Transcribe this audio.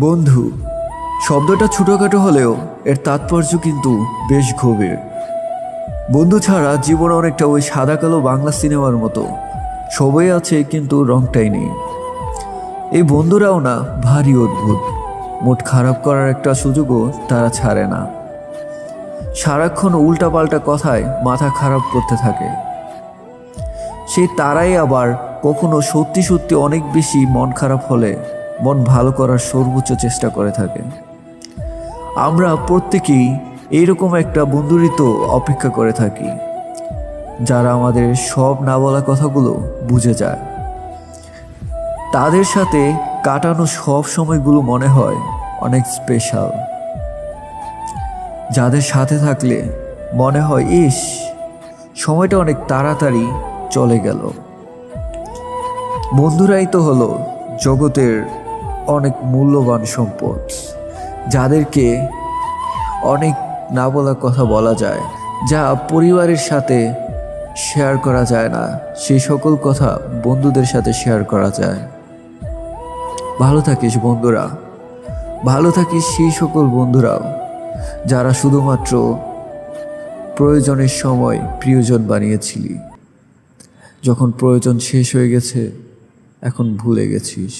বন্ধু শব্দটা ছোটোখাটো হলেও এর তাৎপর্য কিন্তু বেশ গভীর। বন্ধু ছাড়া জীবন অনেকটা ওই সাদা কালো বাংলা সিনেমার মতো, সবাই আছে কিন্তু রংটাই নেই। এই বন্ধুরাও না ভারী অদ্ভুত, মোট খারাপ করার একটা সুযোগও তারা ছাড়ে না। সারাক্ষণ উল্টাপাল্টা কথায় মাথা খারাপ করতে থাকে। সেই তারাই আবার কখনো সত্যি সত্যি অনেক বেশি মন খারাপ হলে মন ভালো করার সর্বোচ্চ চেষ্টা করে থাকে। আমরা প্রত্যেকেই এইরকম একটা বন্ধুরই তো অপেক্ষা করে থাকি, যারা আমাদের সব না বলা কথাগুলো বুঝে যায়। তাদের সাথে কাটানো সব সময়গুলো মনে হয় অনেক স্পেশাল, যাদের সাথে থাকলে মনে হয় ইস, সময়টা অনেক তাড়াতাড়ি চলে গেল। বন্ধুরাই তো হলো জগতের অনেক মূল্যবান সম্পদ, যাদেরকে অনেক না বলা কথা বলা যায়, যা পরিবারের সাথে শেয়ার করা যায় না, সেই সকল কথা বন্ধুদের সাথে শেয়ার করা যায়। ভালো থাকিস বন্ধুরা, ভালো থাকিস সেই সকল বন্ধুরাও যারা শুধুমাত্র প্রয়োজনের সময় প্রিয়জন বানিয়েছিলি, যখন প্রয়োজন শেষ হয়ে গেছে এখন ভুলে গেছিস।